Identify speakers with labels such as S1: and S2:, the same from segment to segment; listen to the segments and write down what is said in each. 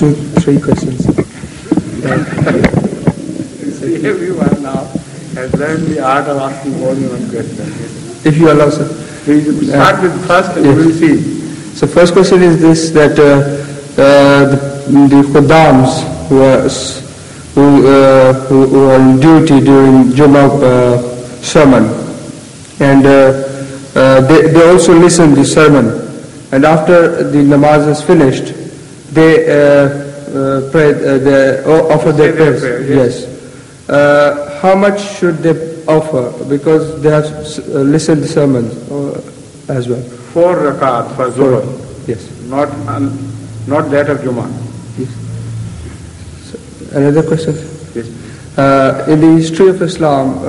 S1: two, three questions.
S2: See, everyone now has learned the art of asking more than one question.
S1: If you allow, sir.
S2: We start with first and
S1: Yes.
S2: we'll see.
S1: So first question is this, that the Khuddams who are on duty during Jummah sermon, and they also listen the sermon, and after the namaz is finished, they pray, they offer their prayers. Yes. How much should they offer? Because they have listened the sermon as well.
S2: 4 rakat for Zuhr,
S1: Yes.
S2: not that of Jummah.
S1: Yes. So, another question.
S2: Yes.
S1: In the history of Islam,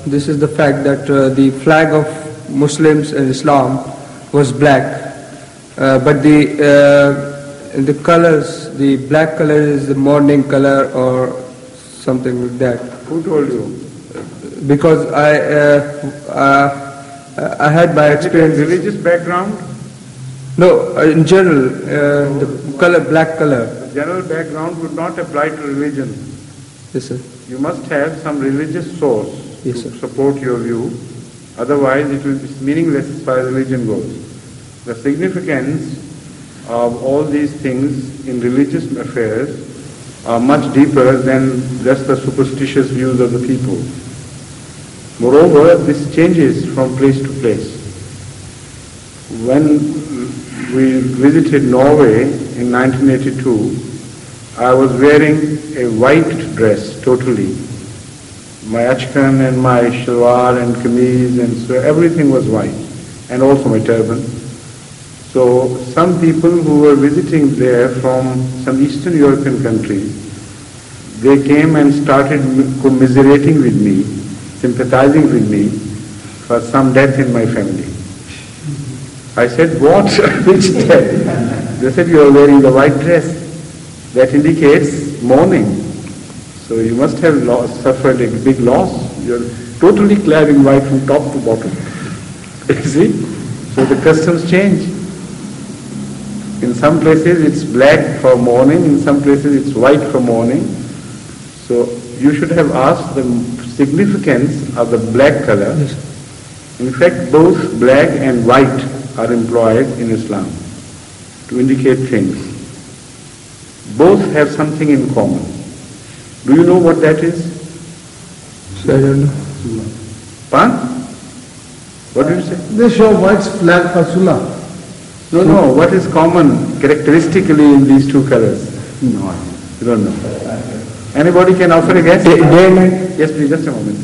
S1: this is the fact that the flag of Muslims in Islam was black, but the colors, the black color is the mourning color or something like that.
S2: Who told you?
S1: Because I had my experience.
S2: Religious background?
S1: No, in general, the color, black color.
S2: The general background would not apply to religion.
S1: Yes, sir.
S2: You must have some religious source
S1: Yes,
S2: to
S1: sir.
S2: support your view. Otherwise, it's meaningless as far as religion goes. The significance of all these things in religious affairs are much deeper than just the superstitious views of the people. Moreover, this changes from place to place. When we visited Norway in 1982, I was wearing a white dress totally. My achkan and my shalwar and kameez and so everything was white, and also my turban. So some people who were visiting there from some Eastern European countries, they came and started commiserating with me, sympathizing with me for some death in my family. I said, what? Which death? They said, you are wearing the white dress. That indicates mourning. So you must have suffered a big loss. You are totally clad in white from top to bottom. You see? So the customs change. In some places it's black for mourning, in some places it's white for mourning. So you should have asked the significance of the black color.
S1: Yes.
S2: In fact, both black and white are employed in Islam to indicate things. Both have something in common. Do you know what that is?
S1: I don't know.
S2: Pan? What did you say?
S3: They show white flag for Sunnah.
S2: No, what is common characteristically in these two colors?
S3: No.
S2: You don't know. Anybody can offer a guess?
S1: Day and night?
S2: Yes, please, just a moment.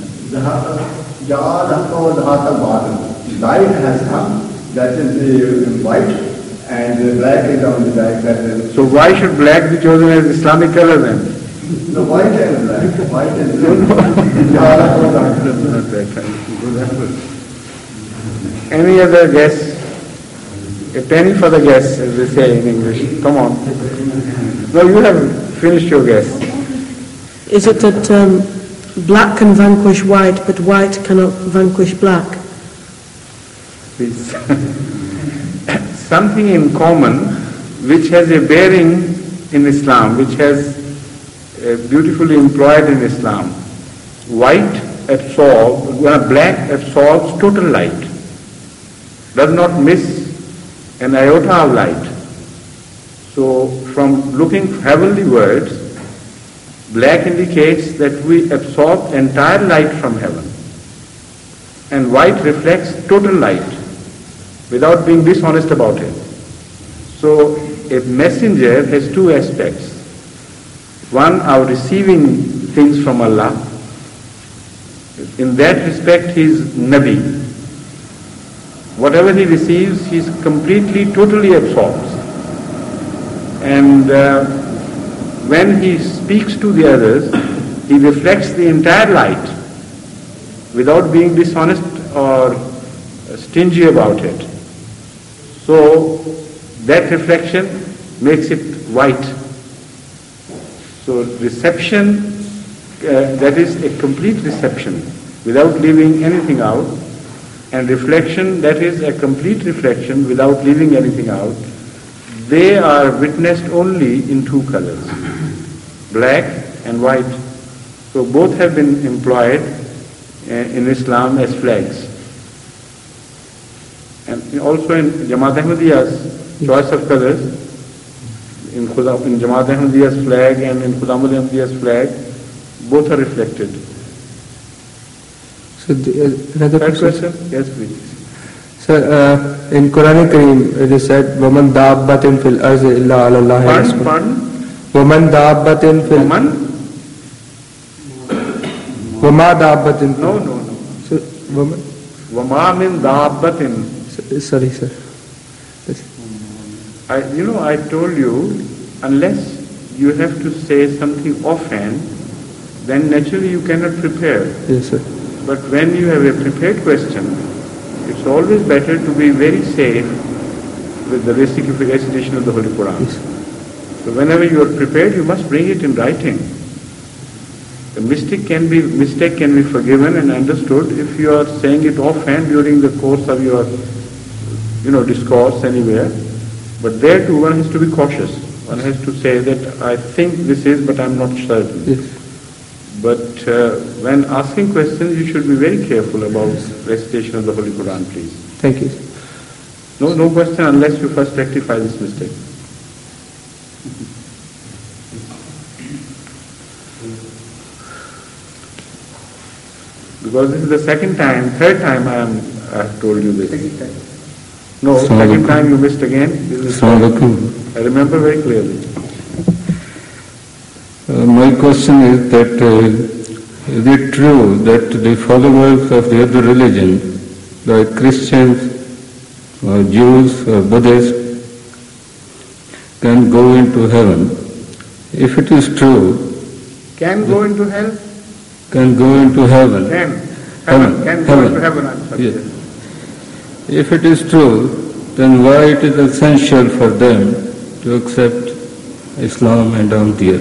S3: Light has come, that is the white, and the black is on the back, that is
S2: So why should black be chosen as Islamic color then?
S3: the white and black. White and
S2: Any other guess? A penny for the guess, as they say in English. Come on. No, you have finished your guess.
S4: Is it that black can vanquish white, but white cannot vanquish black?
S2: Please. Something in common which has a bearing in Islam, which has beautifully employed in Islam. White absorbs, black absorbs total light, does not miss an iota of light. So from looking heavenly words, black indicates that we absorb entire light from heaven, and white reflects total light without being dishonest about it. So a messenger has two aspects. One, of receiving things from Allah. In that respect, he is Nabi. Whatever he receives, he completely, totally absorbs. And when he speaks to the others, he reflects the entire light without being dishonest or stingy about it. So that reflection makes it white. So reception, that is a complete reception without leaving anything out, and reflection, that is a complete reflection without leaving anything out. they are witnessed only in two colors, black and white. So both have been employed in Islam as flags. And also in Jamaat Ahmadiyya's choice of colors, in Jamaat Ahmadiyya's flag and in Khudam Ahmadiyya's flag, both are reflected.
S1: So another question?
S2: Yes, please.
S1: Sir, in Quran Kareem it is said, وَمَنْ دَابَّةٍ فِي الْأَرْضِ إِلَّا عَلَى اللَّهِ رِزْقُهَا.
S2: Pardon?
S1: وَمَنْ دَابَّةٍ فِي
S2: Woman?
S1: وَمَا دَابَّةٍ.
S2: No.
S1: So, woman?
S2: Wama min dabbatin.
S1: Sorry, sir.
S2: I told you, unless you have to say something offhand, then naturally you cannot prepare.
S1: Yes, sir.
S2: But when you have a prepared question, it's always better to be very safe with the recitation of the Holy Quran.
S1: Yes.
S2: So whenever you are prepared, you must bring it in writing. The mistake can be forgiven and understood if you are saying it offhand during the course of your, discourse anywhere. But there too, one has to be cautious. One has to say that I think this is, but I'm not certain.
S1: Yes.
S2: But when asking questions, you should be very careful about recitation of the Holy Quran, please.
S1: Thank you.
S2: No question unless you first rectify this mistake. Because this is the third time I have told you this.
S3: Second time.
S2: No, second time you missed again. I remember very clearly.
S5: My question is that is it true that the followers of the other religion, like Christians, or Jews, or Buddhists, can go into heaven? If it is true,
S2: Can go into hell?
S5: can go into heaven.
S2: Can go into heaven, I'm sorry.
S5: Yes. If it is true, then why it is essential for them to accept Islam and Ahmadiyya?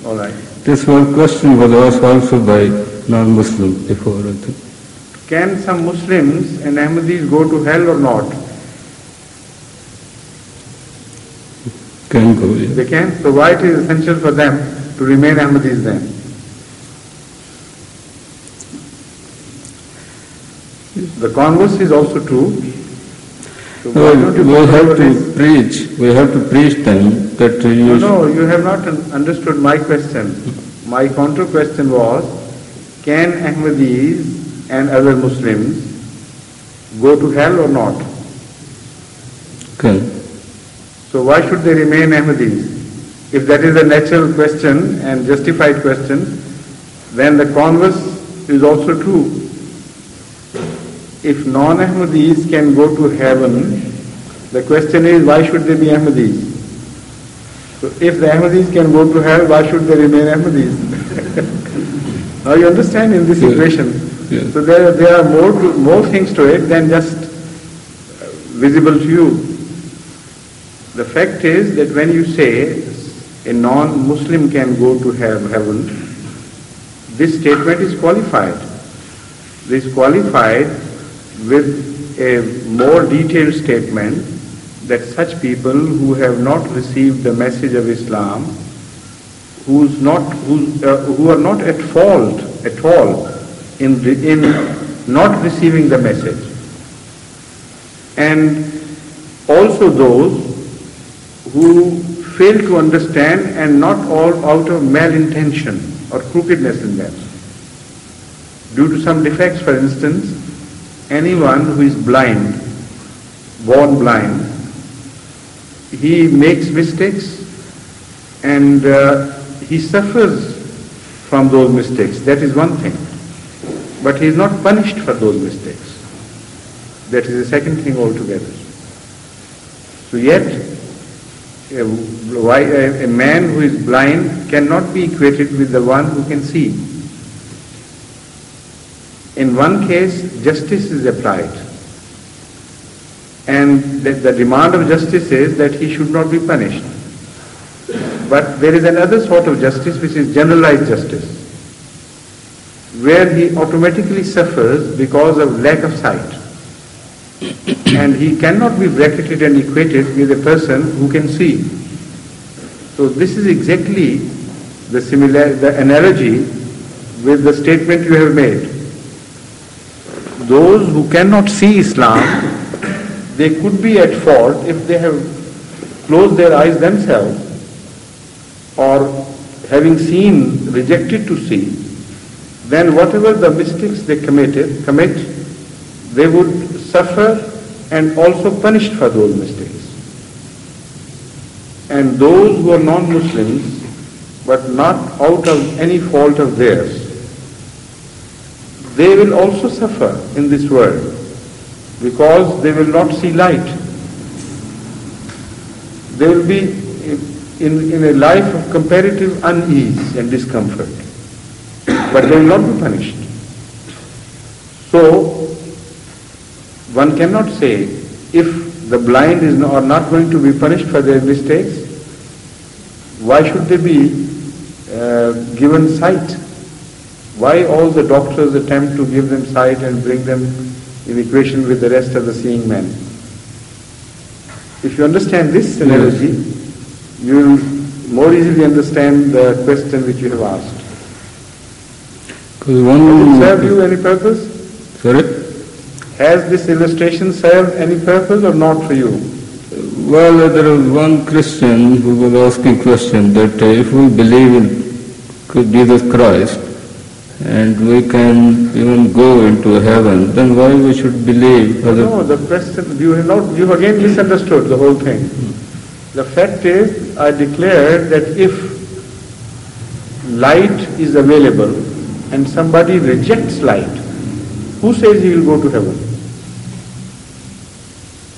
S2: All right.
S5: This one question was asked also by non-Muslims before, I think.
S2: Can some Muslims and Ahmadis go to hell or not?
S5: Can go, yes.
S2: They can. So why it is essential for them to remain Ahmadis then? The converse is also true. So why don't you
S5: we
S2: go
S5: have
S2: over
S5: to
S2: this?
S5: preach. We have to preach them that you.
S2: No, you have not understood my question. My counter question was, can Ahmadis and other Muslims go to hell or not?
S5: Can.
S2: So why should they remain Ahmadis? If that is a natural question and justified question, then the converse is also true. If non-Ahmadis can go to heaven, the question is, why should they be Ahmadis? So if the Ahmadis can go to hell, why should they remain Ahmadis? Now you understand in this
S5: Yes.
S2: equation.
S5: Yes.
S2: So there are more things to it than just visible to you. The fact is that when you say a non-Muslim can go to heaven, this statement is qualified. This is qualified with a more detailed statement that such people who have not received the message of Islam, who are not at fault at all in not receiving the message, and also those who fail to understand and not all out of malintention or crookedness in them. Due to some defects, for instance, anyone who is blind, born blind, he makes mistakes and he suffers from those mistakes. That is one thing. But he is not punished for those mistakes. That is the second thing altogether. So yet, a man who is blind cannot be equated with the one who can see. In one case, justice is applied. And the demand of justice is that he should not be punished. But there is another sort of justice which is generalized justice, where he automatically suffers because of lack of sight. and he cannot be bracketed and equated with a person who can see. So this is exactly the analogy with the statement you have made. Those who cannot see Islam, they could be at fault if they have closed their eyes themselves, or having seen, rejected to see. Then whatever the mistakes they commit, they would suffer and also punished for those mistakes. And those who are non-Muslims, but not out of any fault of theirs, they will also suffer in this world because they will not see light. They will be in a life of comparative unease and discomfort, but they will not be punished. So, one cannot say if the blind are not going to be punished for their mistakes, why should they be given sight? Why all the doctors attempt to give them sight and bring them in equation with the rest of the seeing men? If you understand this analogy, you will more easily understand the question which you have asked. Does it serve you any purpose?
S5: Sorry?
S2: Has this illustration served any purpose or not for you?
S5: Well, there was one Christian who was asking question that if we believe in Jesus Christ and we can even go into heaven, then why we should believe other...
S2: No, the question, you again misunderstood the whole thing. The fact is, I declare that if light is available and somebody rejects light, who says he will go to heaven?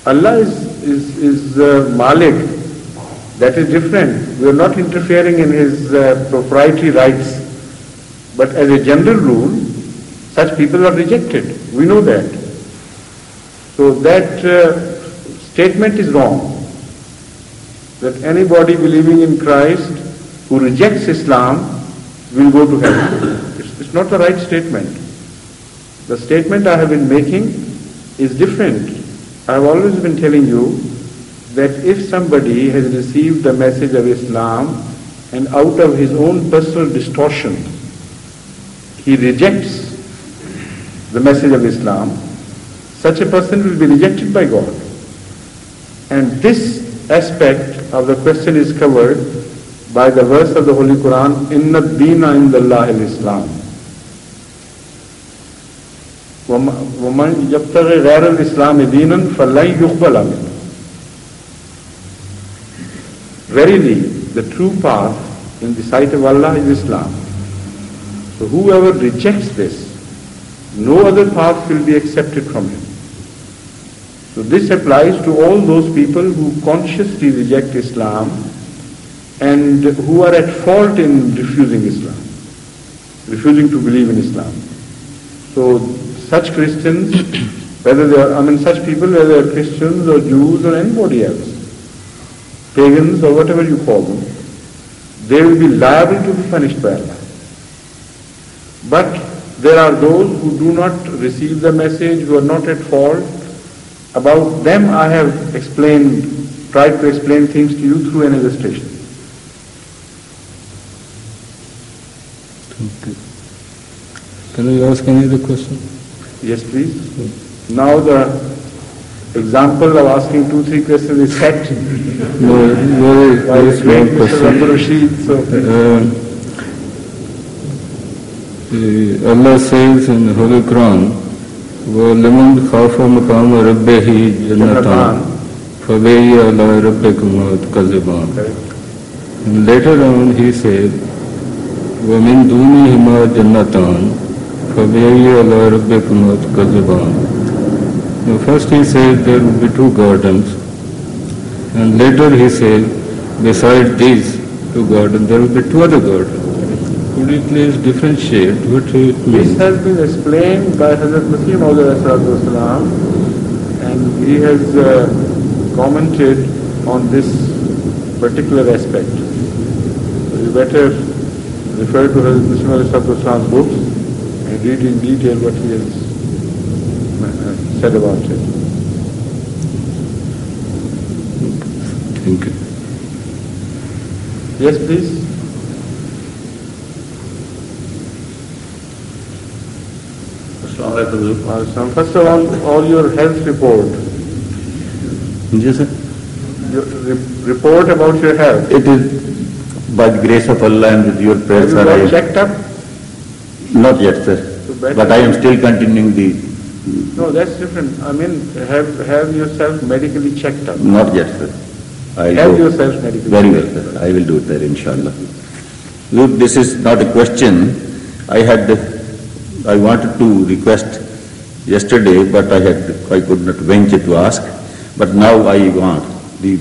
S2: Allah is Malik. That is different. We are not interfering in his proprietary rights. But as a general rule, such people are rejected. We know that. So that statement is wrong. That anybody believing in Christ who rejects Islam will go to heaven. It's not the right statement. The statement I have been making is different. I have always been telling you that if somebody has received the message of Islam and out of his own personal distortion, he rejects the message of Islam, such a person will be rejected by God. And this aspect of the question is covered by the verse of the Holy Quran, Inna ad-deena indallahi al-Islam. وَمَنْ يَبْتَغِ غَيْرَ الْإِسْلَامِ دِينًا فَلَنْ يُقْبَلَ مِنْهُ. Verily, the true path in the sight of Allah is Islam. So whoever rejects this, no other path will be accepted from him. So this applies to all those people who consciously reject Islam and who are at fault in refusing Islam, refusing to believe in Islam. So such Christians, such people, whether they are Christians or Jews or anybody else, pagans or whatever you call them, they will be liable to be punished by Allah. But there are those who do not receive the message, who are not at fault. About them I have tried to explain things to you through an illustration.
S5: Okay. Can I ask any other question?
S2: Yes, please. Now the example of asking 2-3 questions is set.
S5: No, very small question. Allah says in the Holy Quran, وَلَمَنْ خَافَ مَقَامَ رَبِّهِ جَنَّتَانِ فَبِأَيِّ آلَاءِ رَبِّكُمَا تُكَذِّبَانِ. And later on he said, وَمِنْ دُونِهِمَا جَنَّتَانِ فَبِأَيِّ آلَاءِ رَبِّكُمَا تُكَذِّبَانِ. Now first he said there will be 2 gardens, and later he said beside these 2 gardens there will be 2 other gardens. Could you please differentiate what it means?
S2: This has been explained by Hazrat Masih Maud, and he has commented on this particular aspect. So you better refer to Hazrat Masih Maud's books and read in detail what he has said about it.
S5: Thank you.
S2: Yes, please. First of all your health report.
S6: Yes, sir.
S2: Your report about your health.
S6: It is by the grace of Allah and with your prayers,
S2: Have you
S6: sir.
S2: got checked up?
S6: Not yet, sir. But I am still continuing the.
S2: No, that's different. I mean, have yourself medically checked up.
S6: Not yet, sir. I'll
S2: Have
S6: go.
S2: yourself medically
S6: Very well,
S2: checked up.
S6: sir. I will do it there, inshallah. Look, this is not a question. I wanted to request yesterday, but I could not venture to ask. But now I want. The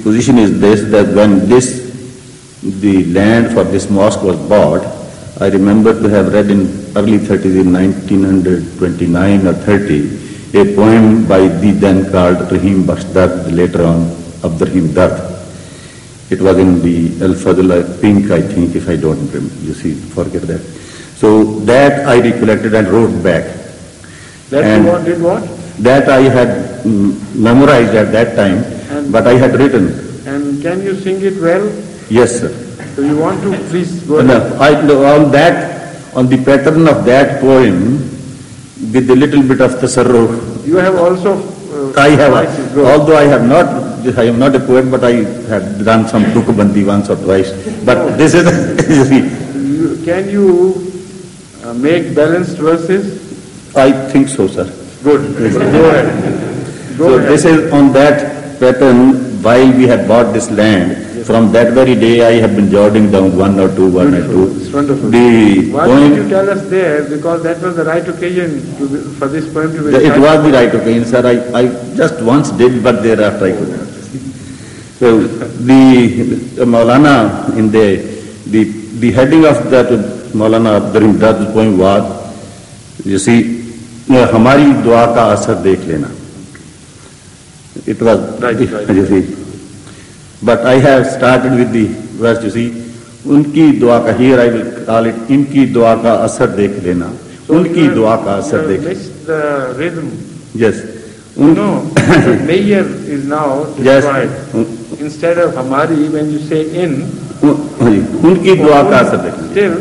S6: position is this, that when the land for this mosque was bought, I remember to have read in early 30s, in 1929 or 30, a poem by the then called Rahim Bakhsh Dard, later on Abdurrahim Dard. It was in the Al-Fadl Pink, I think, if I don't remember, forget that. So that I recollected and wrote back.
S2: That
S6: and
S2: you did what?
S6: That I had memorized at that time, but I had written.
S2: And can you sing it well?
S6: Yes, sir.
S2: So you want to please go
S6: No,
S2: ahead.
S6: on the pattern of that poem, with a little bit of tasarruf.
S2: You have also.
S6: Although I am not a poet, but I have done some tukbandi once or twice. But this is,
S2: can you make balanced verses?
S6: I think so, sir.
S2: Good. Go ahead.
S6: So this is on that pattern. While we had bought this land, from that very day I have been jotting down one or two.
S2: It's wonderful. Why did you tell us there? Because that was the right occasion for this poem to be recited.
S6: It was the right occasion, sir. I just once did, but thereafter I could not. So the Maulana in the heading of that Maulana Abdurrahim Dard's poem was, you see, हमारी दुआ का असर देख लेना. It was
S2: right.
S6: You see. But I have started with the verse, you see, उनकी दुआ का, here I will call it, इनकी दुआ का असर देख लेना, उनकी दुआ का असर देख.
S2: Missed the rhythm.
S6: Yes.
S2: No, the mayor is now destroyed. Instead of hamari, when you say in,
S6: उनकी दुआ का असर देख.
S2: Still,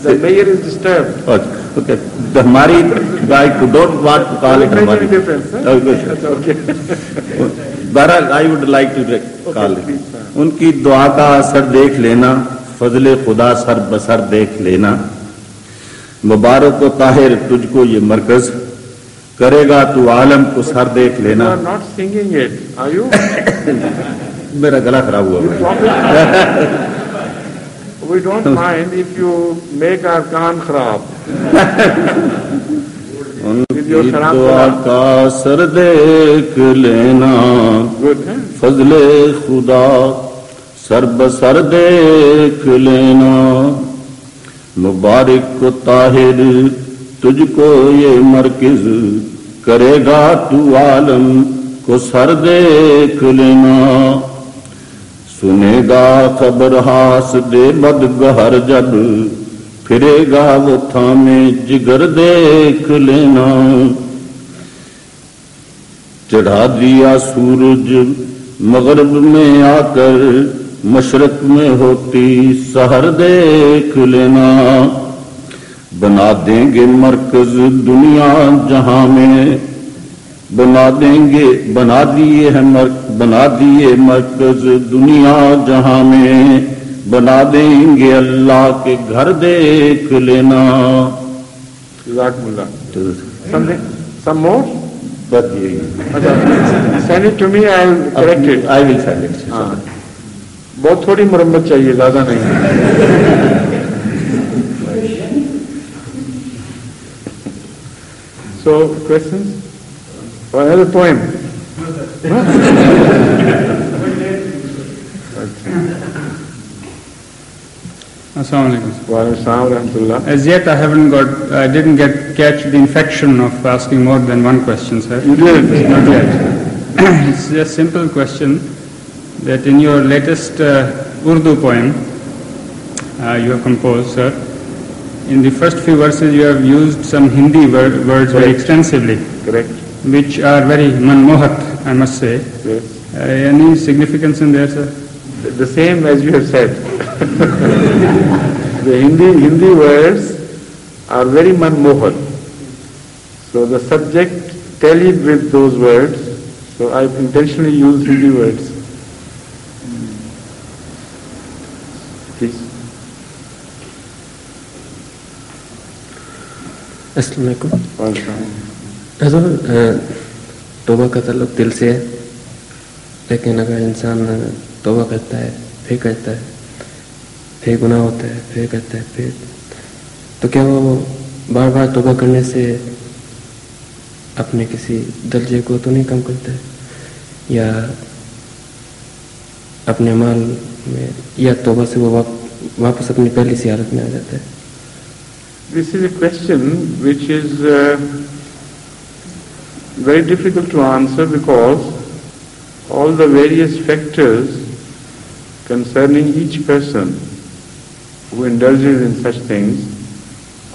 S2: the mayor is disturbed.
S6: Okay. The hamari, I don't want to call it hamari.
S2: Difference, huh? That's okay.
S6: Bharat, I would like to call it. उनकी दुआ का असर देख लेना, फजले खुदा सर बसर देख लेना, मुबारक व ताहिर तुझको ये मरकज, करेगा तू आलम को सर देख लेना.
S2: You are not singing it, are you?
S6: मेरा गला खराब हुआ.
S2: We don't mind if you make our कान खराब.
S6: उनकी दुआ का सर देख लेना, फजले खुदा सर बसर देख लेना, मुबारक को ताहिर तुझको ये मरकज, करेगा तू आलम को सर देख लेना. सुनेगा खबर हास दे बदगहर जब, फिरेगा वो थामे जिगर देख लेना. चढ़ा दिया सूरज मगरब में आकर, मशरक में होती सहर देख लेना. बना देंगे मरकज दुनिया जहां में, बना दिए मरकज दुनिया जहां में, बना देंगे अल्लाह के घर देख लेना.
S2: Some more?
S6: But
S2: send it to me, I will correct it.
S6: I will send it.
S2: बहुत थोड़ी मुरम्मत चाहिए, ज्यादा नहीं. So, questions? Or another poem?
S7: As yet I didn't catch the infection of asking more than one question, sir.
S2: You did?
S7: Not yet. It's a simple question that in your latest Urdu poem you have composed, sir, in the first few verses you have used some Hindi words very extensively.
S2: Correct.
S7: Which are very manmohat I must say.
S2: Yes.
S7: Any significance in there, sir?
S2: The same as you have said. The Hindi words are very manmohan. So the subject tallied with those words. So I intentionally use Hindi words. Please.
S8: अस्सलाम वालेकुम।
S2: Welcome.
S8: हज़रत तौबा का ताल्लुक दिल से है, लेकिन अगर इंसान तौबा करता है, फिर करता है, फिर गुनाह होता है, फिर करता है, फिर, तो क्या वो बार बार तौबा करने से अपने किसी दर्जे को तो नहीं कम करता है, या अपने माल में, या तौबा से वो वापस अपनी पहली सी हालत में आ जाता है?
S2: This is a question which is very difficult to answer, because all the various factors concerning each person who indulges in such things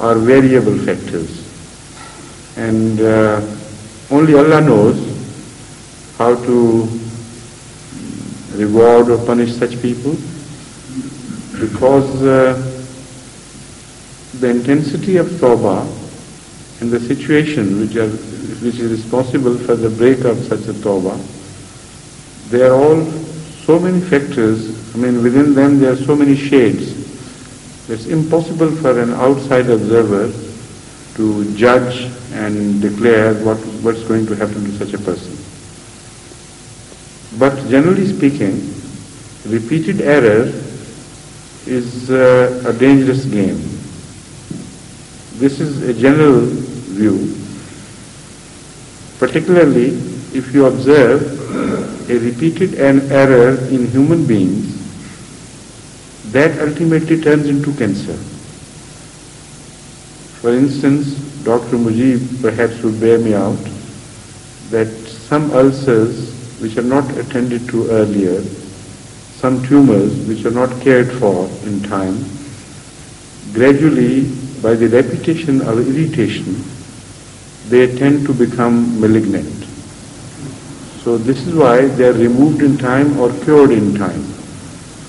S2: are variable factors. And only Allah knows how to reward or punish such people, because the intensity of tawbah and the situation which is responsible for the break of such a tawbah, they are all so many factors. I mean, within them there are so many shades. It's impossible for an outside observer to judge and declare what's going to happen to such a person. But generally speaking, repeated error is a dangerous game. This is a general view. Particularly if you observe a repeated error in human beings, that ultimately turns into cancer. For instance, Dr. Mujib perhaps would bear me out that some ulcers which are not attended to earlier, some tumors which are not cared for in time, gradually, by the repetition of irritation, they tend to become malignant. So this is why they are removed in time or cured in time.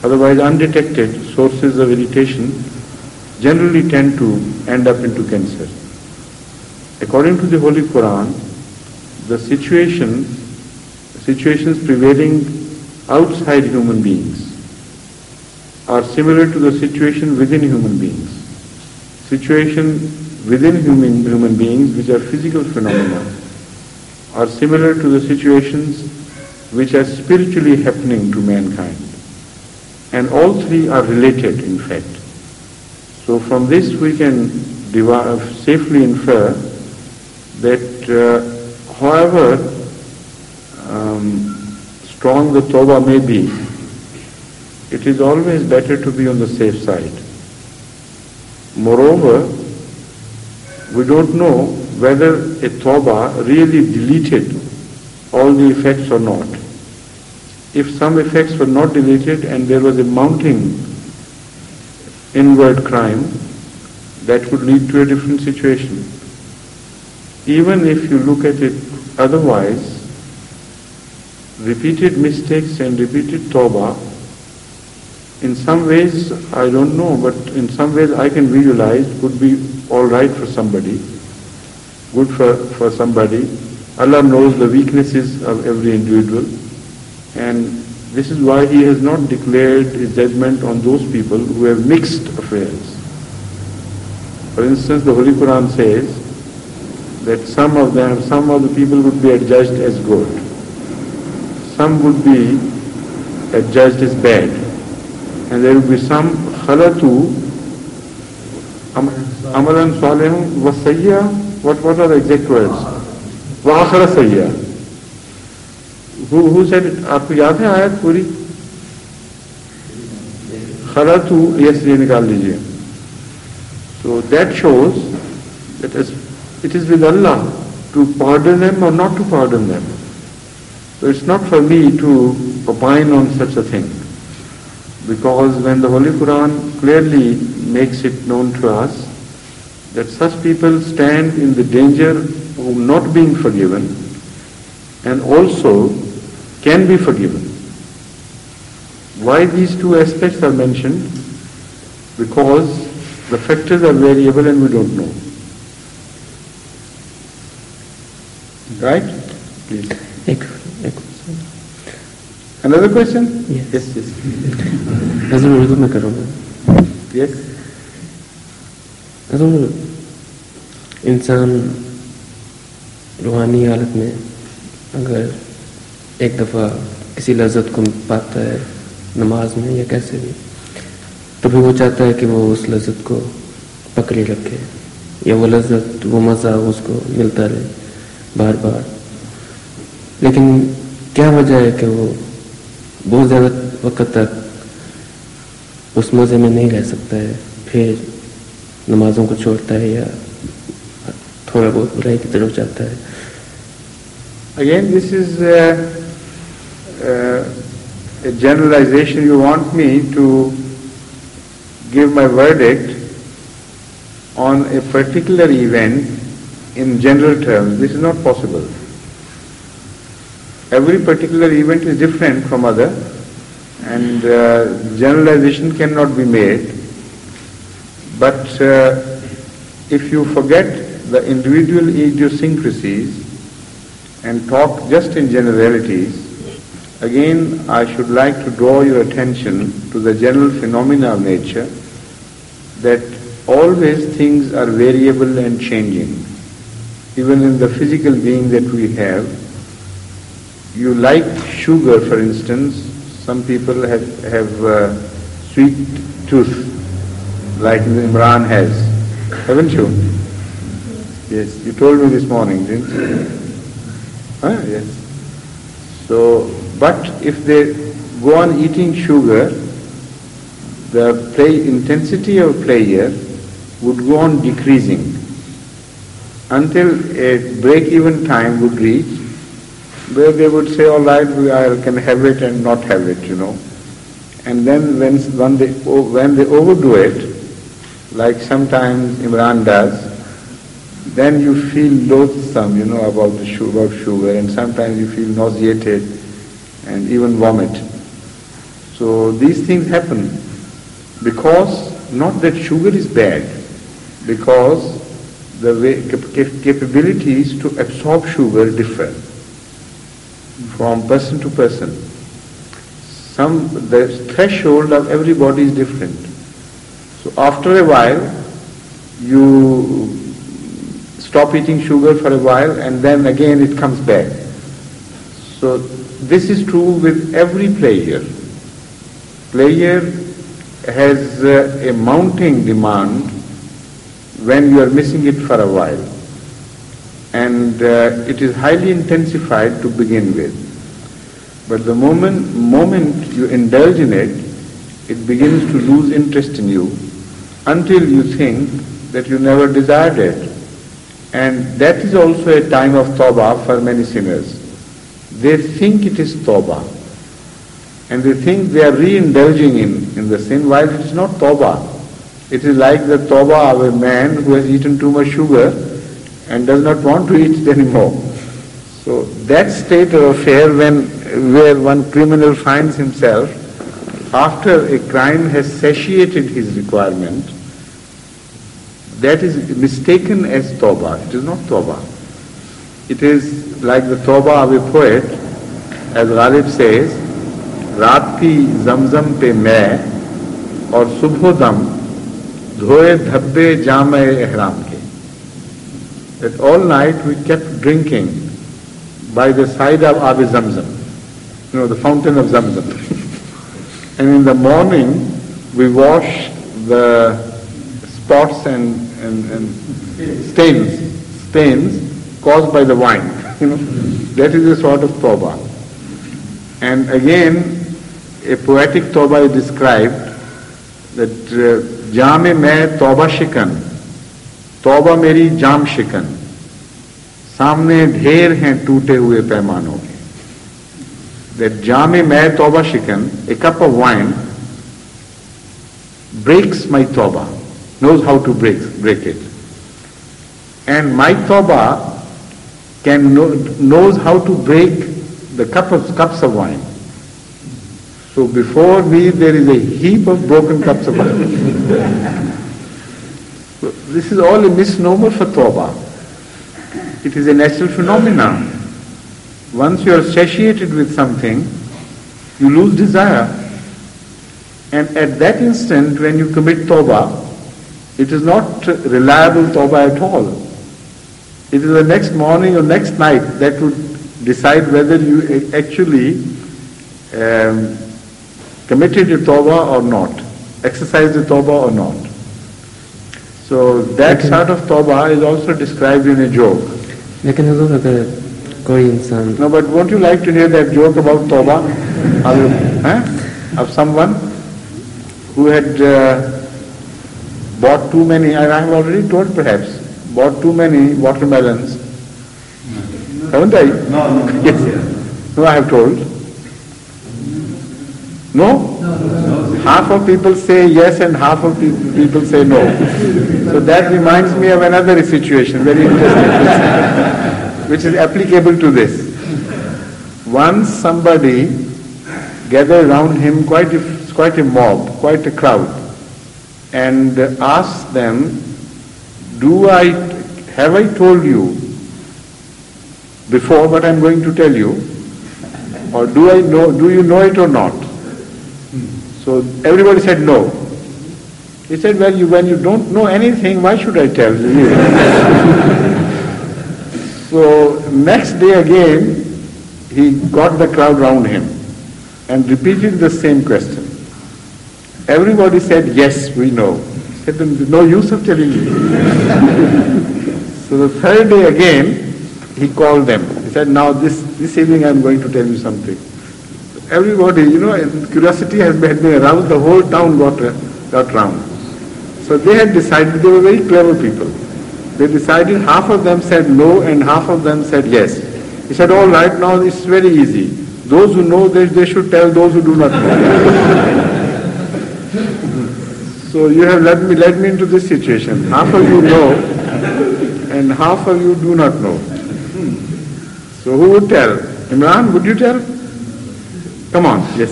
S2: Otherwise, undetected sources of irritation generally tend to end up into cancer. According to the Holy Quran, the situations prevailing outside human beings are similar to the situation within human beings. Situation within human beings, which are physical phenomena, are similar to the situations which are spiritually happening to mankind. And all three are related, in fact. So from this we can safely infer that however strong the tawbah may be, it is always better to be on the safe side. Moreover, we don't know whether a tawbah really deleted all the effects or not. If some effects were not deleted and there was a mounting inward crime, that would lead to a different situation. Even if you look at it otherwise, repeated mistakes and repeated tawbah, in some ways, I don't know, but in some ways I can visualize would be all right for somebody, good for somebody. Allah knows the weaknesses of every individual, and this is why He has not declared His judgment on those people who have mixed affairs. For instance, the Holy Quran says that some of the people would be adjudged as good, some would be adjudged as bad, and there will be some khalatu amalan salihun wa sayya. What are the exact words? Wa akhara sayya. Who said it? आपको याद है आयत पूरी? khalatu, yes, ये निकाल लीजिए. So that shows that it is with Allah to pardon them or not to pardon them. So it's not for me to opine on such a thing. Because when the Holy Quran clearly makes it known to us that such people stand in the danger of not being forgiven, and also can be forgiven. Why these two aspects are mentioned? Because the factors are variable and we don't know. Right? Please. Another question?
S8: Yes.
S2: Yes.
S8: Hazur urdu mein karunga.
S2: Yes.
S8: Hazur, इंसान रूहानी हालत में अगर एक दफ़ा किसी लज्जत को पाता है नमाज में या कैसे भी, तो फिर वो चाहता है कि वो उस लज्जत को पकड़े रखे या वो लज्जत, वो मज़ा उसको मिलता रहे बार बार। लेकिन क्या वजह है कि वो बहुत ज़्यादा वक्त तक उस मज़े में नहीं रह सकता है, फिर नमाजों को छोड़ता है या थोड़ा बहुत बुराई की तरफ जाता है?
S2: Again, this is a generalization. You want me to give my verdict on a particular event in general terms. This is not possible. Every particular event is different from other, and generalization cannot be made. But if you forget the individual idiosyncrasies and talk just in generalities, again I should like to draw your attention to the general phenomena of nature, that always things are variable and changing. Even in the physical being that we have, you like sugar, for instance. Some people have sweet tooth, like Imran has, haven't you? Yes, you told me this morning, didn't you? Yes. So, but if they go on eating sugar, the intensity of pleasure would go on decreasing until a break-even time would reach where they would say, all right, I can have it and not have it, And then when they overdo it, like sometimes Imran does, then you feel loathsome, about sugar, and sometimes you feel nauseated and even vomit. So these things happen because, not that sugar is bad, because the capabilities to absorb sugar differ from person to person. The threshold of everybody is different. So after a while, you stop eating sugar for a while and then again it comes back. So this is true with every pleasure. Pleasure has a mounting demand when you are missing it for a while. And it is highly intensified to begin with. But the moment you indulge in it, it begins to lose interest in you until you think that you never desired it. And that is also a time of tawbah for many sinners. They think it is tawbah. And they think they are re-indulging in the sin while it is not tawbah. It is like the tawbah of a man who has eaten too much sugar and does not want to eat it anymore. So that state of affair where one criminal finds himself after a crime has satiated his requirement, that is mistaken as tawbah. It is not tawbah. It is like the tawbah of a poet, as Ghalib says, रात थी जमजम पे मैं और सुबह दम धोए धब्बे जामे ihram के. That all night we kept drinking by the side of Ab Zamzam, the fountain of Zamzam. And in the morning we wash the spots and stains caused by the wine. That is a sort of tawbah. And again, a poetic tawbah is described that Jame mein tawbah shikan, tawbah meri jam shikan, samne dher hain toote hue paimanon ke. That Jame mein tawbah shikan, a cup of wine, breaks my tawbah, knows how to break it. And my tawbah knows how to break the cups of wine. So before me there is a heap of broken cups of wine. So this is all a misnomer for Tawbah. It is a natural phenomenon. Once you are satiated with something, you lose desire. And at that instant when you commit Tawbah, it is not reliable Tawbah at all. It is the next morning or next night that would decide whether you actually committed the Tawbah or not, exercised the Tawbah or not. So that sort of Tawbah is also described in a joke.
S8: लेकिन हुजूर अगर कोई इंसान
S2: No, but won't you like to hear that joke about Tawbah? Of someone who had bought too many, I have already told perhaps, bought too many watermelons. Haven't I?
S3: No.
S2: Yes. No, I have told. No? Half of people say yes and half of people say no. So that reminds me of another situation, very interesting, which is applicable to this. Once somebody gathered around him quite a mob, quite a crowd, and asked them, have I told you before what I'm going to tell you, or do you know it or not? So everybody said no. He said, well, when you don't know anything, why should I tell you? So next day again, he got the crowd round him and repeated the same question. Everybody said, yes, we know. He said, there's no use of telling you. So the third day again, he called them. He said, now this evening I'm going to tell you something. Everybody, curiosity has been aroused, the whole town got round. So they had decided, they were very clever people. They decided half of them said no and half of them said yes. He said, all right, now it's very easy. Those who know, they should tell those who do not know. So you have led me into this situation. Half of you know and half of you do not know. So who would tell? Imran, would you tell? Come on, yes.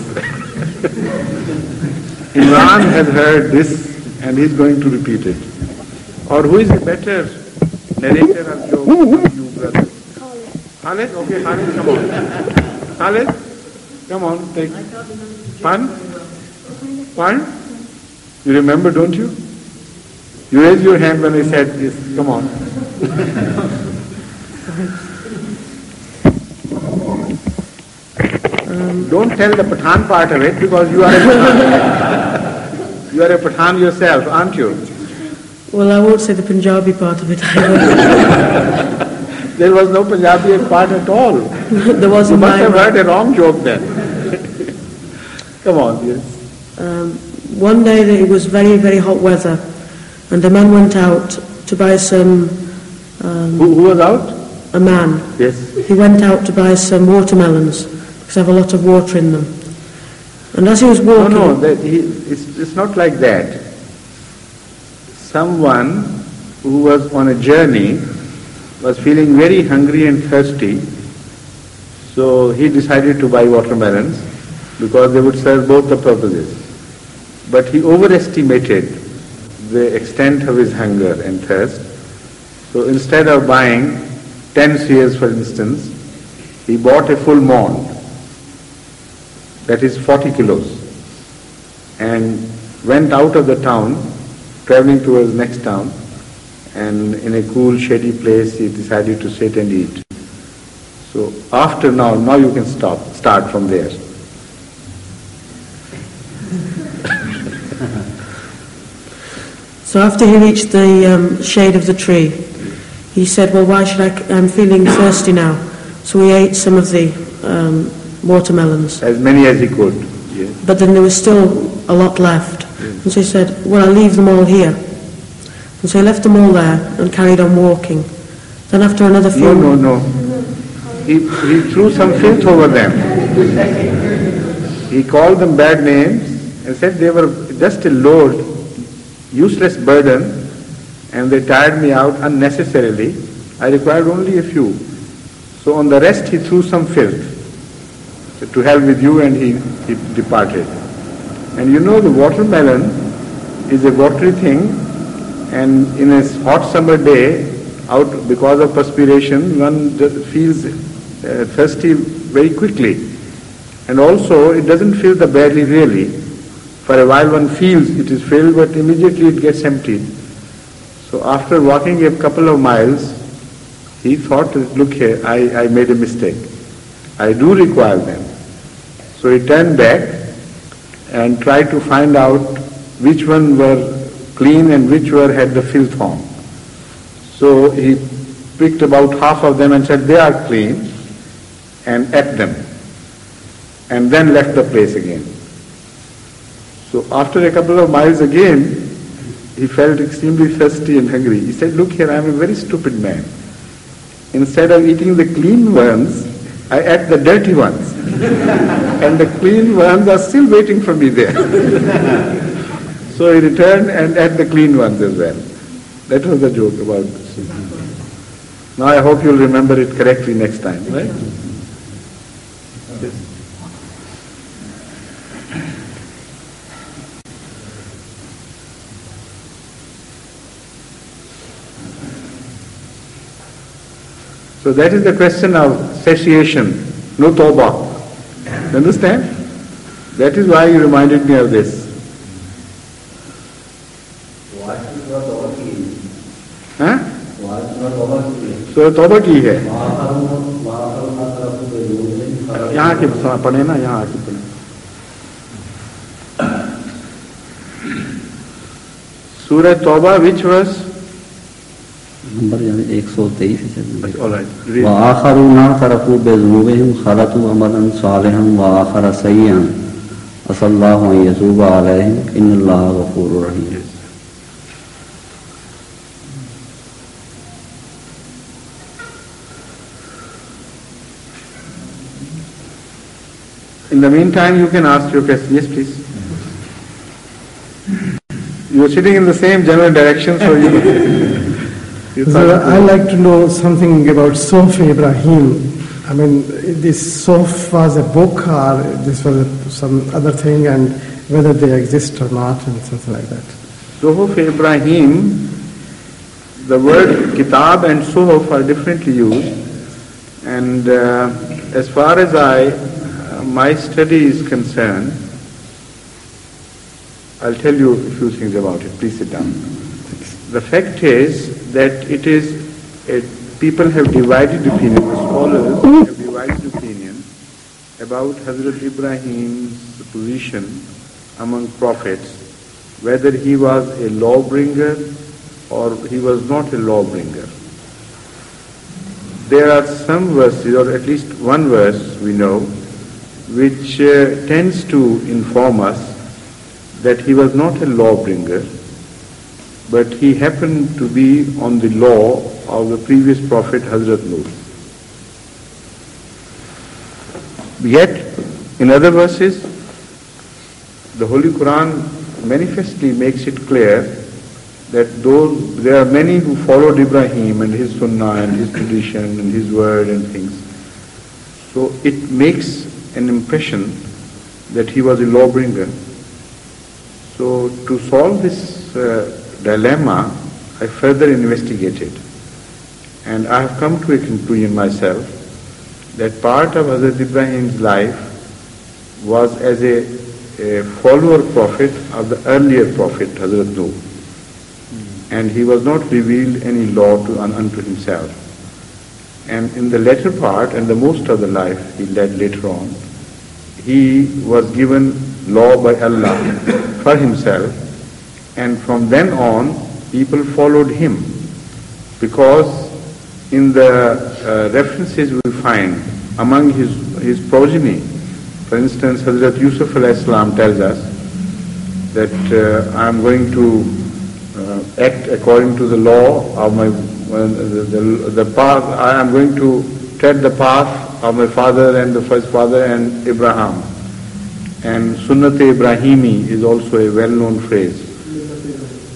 S2: Imran has heard this and he's going to repeat it. Or who is a better narrator of jokes than you, brother? Khalid? Okay, Khalid, come on. Khalid, come on, take. Fun? You remember, don't you? You raised your hand when I said this. Come on. Don't tell the Pathan part of it because you are a Pathan. You are a Pathan yourself, aren't you?
S4: Well, I won't say the Punjabi part of it either.
S2: There was no Punjabi part at all.
S4: There was
S2: You must have heard a wrong joke then. Come on, yes.
S4: One day it was very, very hot weather, and a man went out to buy some...
S2: Who was out?
S4: A man.
S2: Yes.
S4: He went out to buy some watermelons, because they have a lot of water in them. And as he was walking...
S2: No, it's not like that. Someone who was on a journey was feeling very hungry and thirsty, so he decided to buy watermelons because they would serve both the purposes. But he overestimated the extent of his hunger and thirst. So instead of buying 10 seers, for instance, he bought a full mound, that is 40 kilos, and went out of the town, traveling towards next town, and in a cool, shady place he decided to sit and eat. So after now you can start from there.
S4: So after he reached the shade of the tree, he said, well, why should I'm feeling thirsty now. So he ate some of the watermelons.
S2: As many as he could. Yes.
S4: But then there was still a lot left. Yes. And so he said, well, I'll leave them all here. And so he left them all there and carried on walking. Then after another few...
S2: No. He threw some filth over them. He called them bad names and said they were just a load, useless burden, and they tired me out unnecessarily. I required only a few. So on the rest he threw some filth. So to hell with you, and he departed. And you know the watermelon is a watery thing, and in a hot summer day, out because of perspiration, one just feels thirsty very quickly. And also it doesn't fill the belly really. For a while one feels it is filled, but immediately it gets emptied. So after walking a couple of miles, he thought, look here, I made a mistake. I do require them. So he turned back and tried to find out which one were clean and which were had the filth on. So he picked about half of them and said, they are clean, and ate them. And then left the place again. So after a couple of miles again, he felt extremely thirsty and hungry. He said, look here, I am a very stupid man. Instead of eating the clean ones, I ate the dirty ones. And the clean ones are still waiting for me there. So he returned and ate the clean ones as well. That was the joke about this. Now I hope you'll remember it correctly next time, right? Yes. So that is the question of satiation, no tawbah. You understand? That is why you reminded me of this. Huh? So tawbah की है? यहाँ के पढ़े ना, यहाँ आके पढ़े. Surah Tawbah, which verse?
S9: Number 123
S2: All right.
S9: वआखरुना तरफु बिज़ुनुबिहिम खलतु अमलन सालिहन वआखर सय्यन असल्लाहु अन यतूब अलैहिम इन्नल्लाह गफूरुर रहीम.
S2: In the meantime, you can ask your question. Yes, please. You are sitting in the same general direction, so you.
S10: Sir, I'd like to know something about Sof Ibrahim. I mean, this Sof was a book or this was some other thing, and whether they exist or not, and something like that.
S2: Sof Ibrahim, the word kitab and sof are differently used, and as far as my study is concerned, I'll tell you a few things about it. Please sit down. The fact is that it is, people have divided opinion, scholars have divided opinion about Hazrat Ibrahim's position among prophets, whether he was a lawbringer or he was not a lawbringer. There are some verses, or at least one verse we know, which tends to inform us that he was not a lawbringer, but he happened to be on the law of the previous prophet Hazrat Nuh. Yet, in other verses, the Holy Quran manifestly makes it clear that there are many who followed Ibrahim and his sunnah and his tradition and his word and things. So it makes an impression that he was a lawbringer. So to solve this dilemma, I further investigated, and I have come to a conclusion myself that part of Hazrat Ibrahim's life was as a follower prophet of the earlier prophet Hazrat Nuh, and he was not revealed any law unto himself. And in the latter part and the most of the life he led later on, he was given law by Allah for himself, and from then on people followed him, because in the references we find among his progeny, for instance, Hazrat Yusuf alayhi salam tells us that I am going to act according to the law of the path. I am going to tread the path of my father and the first father and Abraham. And Sunnat Ibrahimi is also a well-known phrase.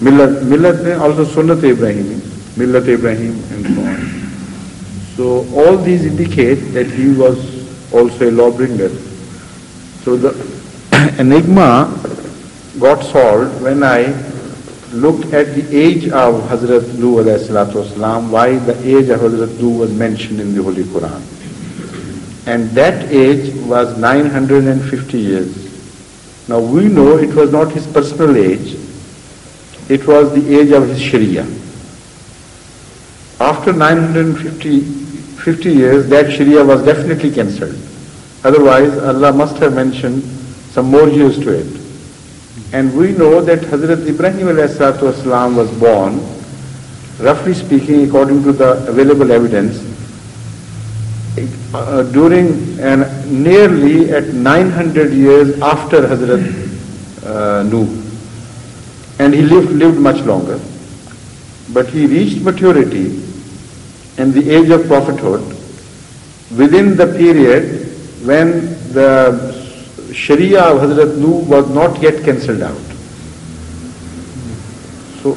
S2: Millat also Sunnat Ibrahimi, Millat Ibrahim, and so on. So all these indicate that he was also a lawbringer. So the enigma got solved when I looked at the age of Hazrat Nuh alayhi salatu wasalam, why the age of Hazrat Nuh was mentioned in the Holy Quran. And that age was 950 years. Now we know it was not his personal age, it was the age of his Sharia. After 950 years, that Sharia was definitely cancelled. Otherwise, Allah must have mentioned some more years to it. And we know that Hazrat Ibrahim ﷺ was born, roughly speaking, according to the available evidence, during nearly at 900 years after Hazrat Nuh. And he lived much longer. But he reached maturity and the age of prophethood within the period when the Sharia of Hazrat Nuh was not yet cancelled out. So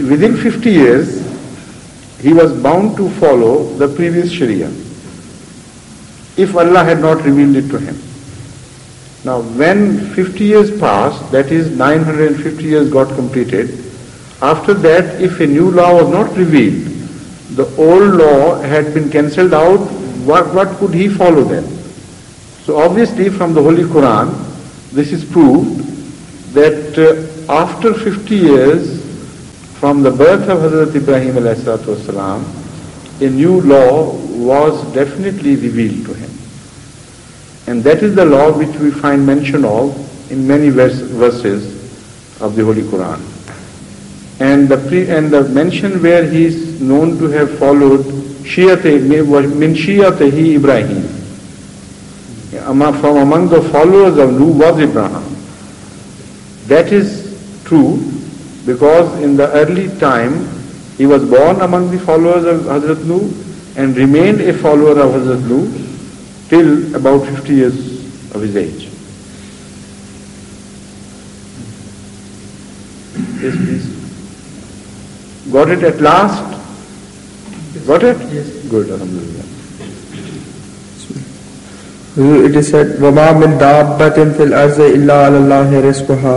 S2: within 50 years, he was bound to follow the previous Sharia, if Allah had not revealed it to him. Now when 50 years passed, that is 950 years got completed, after that, if a new law was not revealed, the old law had been cancelled out, what could he follow then? So obviously from the Holy Quran, this is proved that after 50 years from the birth of Hazrat Ibrahim ﷺ, a new law was definitely revealed to him. And that is the law which we find mention of in many verses of the Holy Quran. And the mention where he is known to have followed min Shi'atihi Ibrahim. From among the followers of Nuh was Ibrahim. That is true because in the early time he was born among the followers of Hazrat Nuh and remained a follower of Hazrat Nuh till about 50 years of his age. Yes, please. Got it at last? Got it?
S1: Yes.
S2: Good, alhamdulillah.
S1: It is said, وَمَا مِن دَابَّةٍ فِي الْأَرْضِ إِلَّا عَلَى اللَّهِ رِزْقُهَا.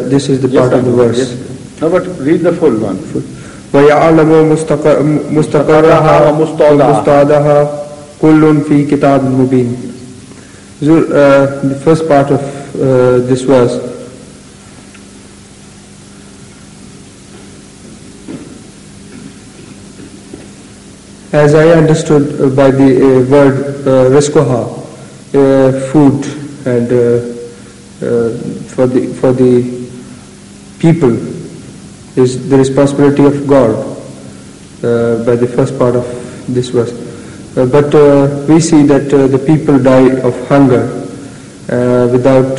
S1: This is the part of the verse.
S2: Yes. No, but read the full one.
S1: وَيَعْلَمُ مُسْتَقَرَّهَا وَمُسْتَعْدَهَا كُلٌّ فِي كِتَابٍ مُبِينٍ. So, the first part of this verse, as I understood by the word rizquha, food, and for the people is the responsibility of God by the first part of this verse. But we see that the people die of hunger without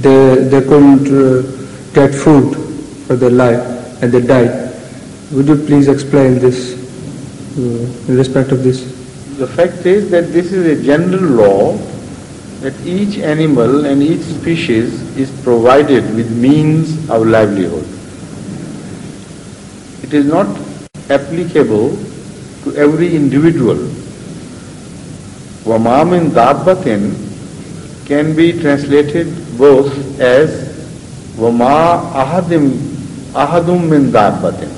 S1: they couldn't get food for their life and they died. Would you please explain this in respect of this?
S2: The fact is that this is a general law that each animal and each species is provided with means of livelihood. It is not applicable to every individual. وَمَا مِن دَابَّةٍ can be translated both as وَمَا أَحَدٌ مِن دَابَّةٍ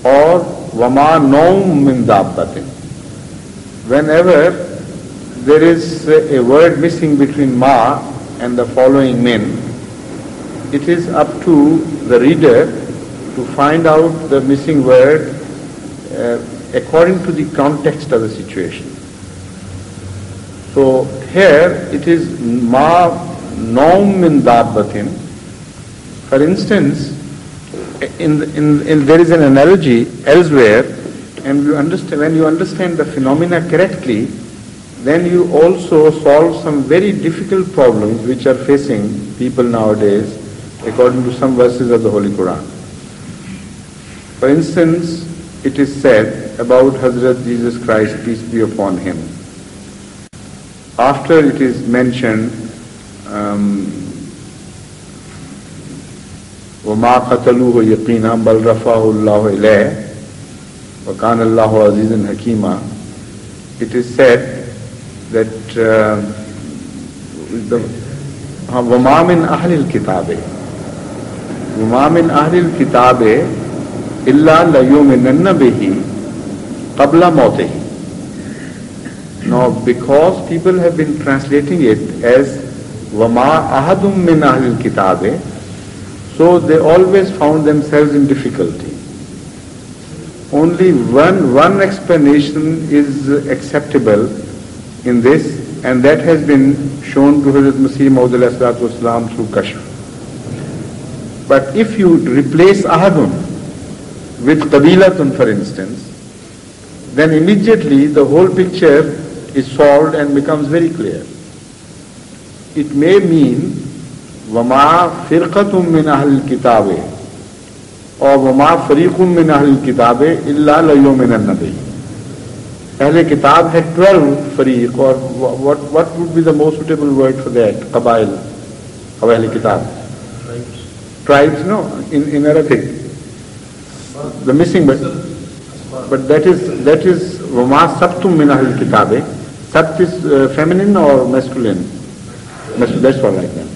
S2: or وَمَا نَوْمٌ مِن دَابَّةٍ. Whenever there is a word missing between ma and the following min, it is up to the reader to find out the missing word according to the context of the situation. So here it is ma naum min dabbatin. For instance, there is an analogy elsewhere, and when you understand the phenomena correctly, then you also solve some very difficult problems which are facing people nowadays according to some verses of the Holy Quran. For instance, it is said about Hazrat Jesus Christ, peace be upon him. After it is mentioned وَمَا قَتَلُوهُ يَقِينًا بَلْ رَفَعَهُ اللَّهُ إِلَيْهِ وَكَانَ اللَّهُ عَزِيزًا حَكِيمًا. It is said that وَمَا مِنْ أَهْلِ الْكِتَابِ وَمَا مِنْ أَهْلِ الْكِتَابِ إِلَّا لَيُؤْمِنَنَّ بِهِ قَبْلَ مَوْتِهِ. Now, because people have been translating it as وَمَا أَحَدٌ مِّنْ أَهْلِ الْكِتَابِ, so they always found themselves in difficulty. Only one explanation is acceptable in this, and that has been shown to Hazrat Masih Maud ﷺ through Kashf. But if you replace ahadun with qabilatun, for instance, then immediately the whole picture is solved and becomes very clear. It may mean وَمَا فِرْقَةٌ مِّنْ أَهْلِ الْكِتَابِ or وَمَا فَرِيقٌ مِّنْ أَهْلِ الْكِتَابِ إِلَّا لَيُؤْمِنَنَّ بِهِ. Ahle Kitab had 12 fariq, or what would be the most suitable word for that? Qabail of Ahle Kitab. Tribes, no, in Arabic. The missing but that is وَمَا سَبْتُم مِّنْ أَهْلِ الْكِتَابِ. Sabt is feminine or masculine? That's all right then.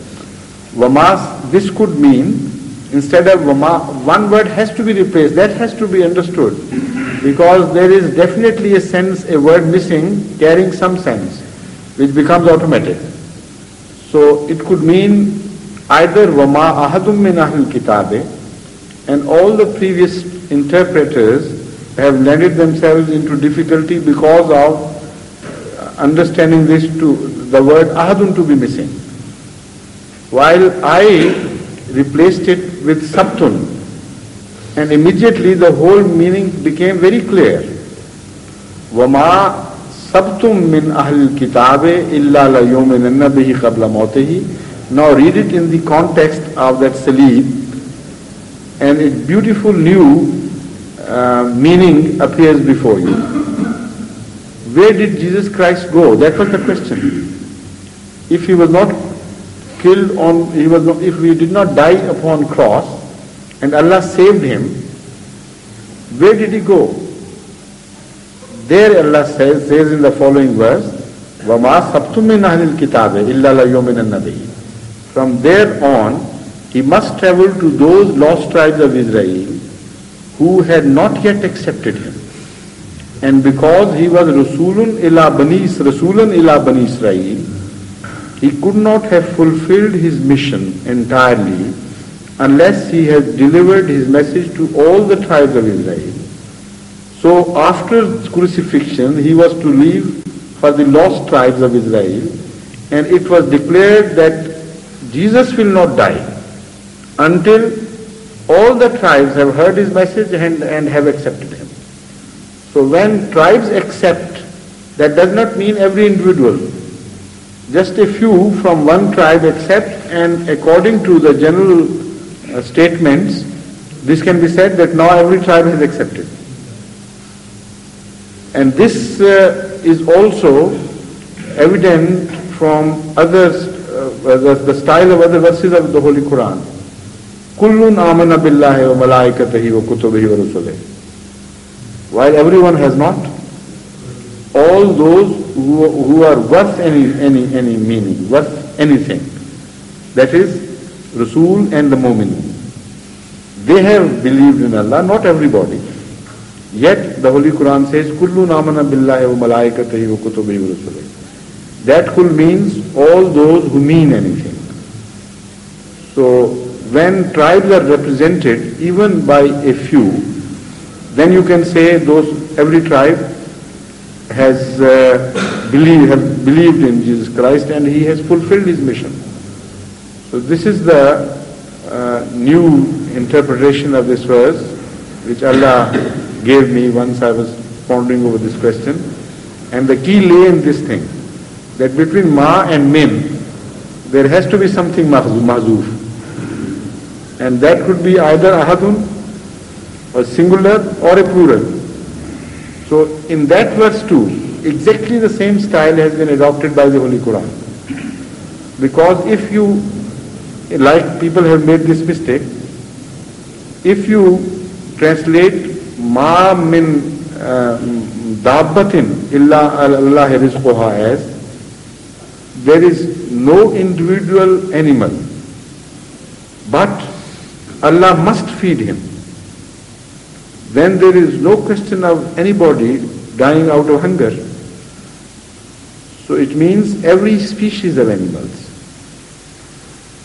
S2: Wama, this could mean, instead of Wama, one word has to be replaced. That has to be understood. Because there is definitely a sense, a word missing, carrying some sense, which becomes automatic. So it could mean either Wama ahadum min ahlil kitabe, and all the previous interpreters have landed themselves into difficulty because of understanding this to the word ahadun to be missing. While I replaced it with sabtun, and immediately the whole meaning became very clear. وَمَا سَبْتُم مِّنْ أَهْلِ الْكِتَابِ إِلَّا لَيُؤْمِنَنَّ بِهِ قَبْلَ مَوْتِهِ. Now read it in the context of that salib, and a beautiful new meaning appears before you. Where did Jesus Christ go? That was the question. If he was not killed if he did not die upon cross, and Allah saved him, where did he go? There Allah says in the following verse, وَمَا سَبْتُم مِّنْ أَهْلِ الْكِتَابِ إِلَّا لَيُؤْمِنَنَّ بِهِ. From there on, he must travel to those lost tribes of Israel who had not yet accepted him. And because he was Rasulun ila Bani Israel, he could not have fulfilled his mission entirely unless he had delivered his message to all the tribes of Israel. So after crucifixion, he was to leave for the lost tribes of Israel, and it was declared that Jesus will not die until all the tribes have heard his message and have accepted him. So when tribes accept, that does not mean every individual. Just a few from one tribe accept, and according to the general statements, this can be said that now every tribe has accepted. And this is also evident from others, the style of other verses of the Holy Quran. Kullun amana billahi wa malaikatihi wa kutubihi wa rusulihi. While everyone has not, all those who are worth any meaning, worth anything, that is Rasul and the Mu'min, they have believed in Allah, not everybody. Yet the Holy Quran says, Kullu namana billahi wa malaikatihi wa kutubihi wa rusulihi. That kul means all those who mean anything. So when tribes are represented even by a few, then you can say every tribe has believed in Jesus Christ and he has fulfilled his mission. So this is the new interpretation of this verse which Allah gave me once I was pondering over this question. And the key lay in this thing, that between ma and mim there has to be something mahzuf, and that could be either ahadun, a singular or a plural. So in that verse too, exactly the same style has been adopted by the Holy Quran. Because if you, like people have made this mistake, if you translate ma min dabbatin illa Allah rizquha as there is no individual animal, but Allah must feed him. Then there is no question of anybody dying out of hunger. So it means every species of animals,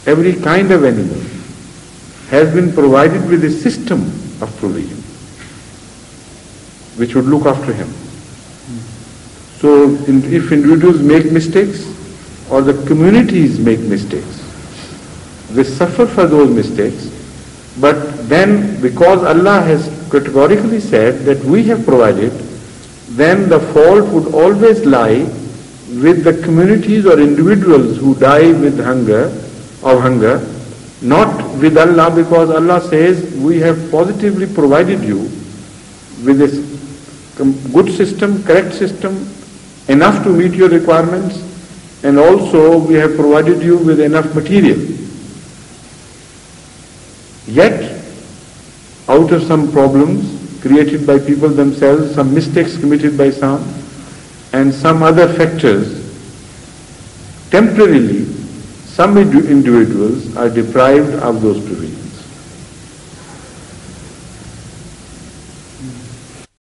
S2: every kind of animal has been provided with a system of provision which would look after him. So if individuals make mistakes or the communities make mistakes, they suffer for those mistakes, but then because Allah has categorically said that we have provided, then the fault would always lie with the communities or individuals who die with hunger, not with Allah, because Allah says we have positively provided you with this good system, correct system, enough to meet your requirements, and also we have provided you with enough material. Yet, out of some problems created by people themselves, some mistakes committed by some, and some other factors, temporarily, some individuals are deprived of those provisions.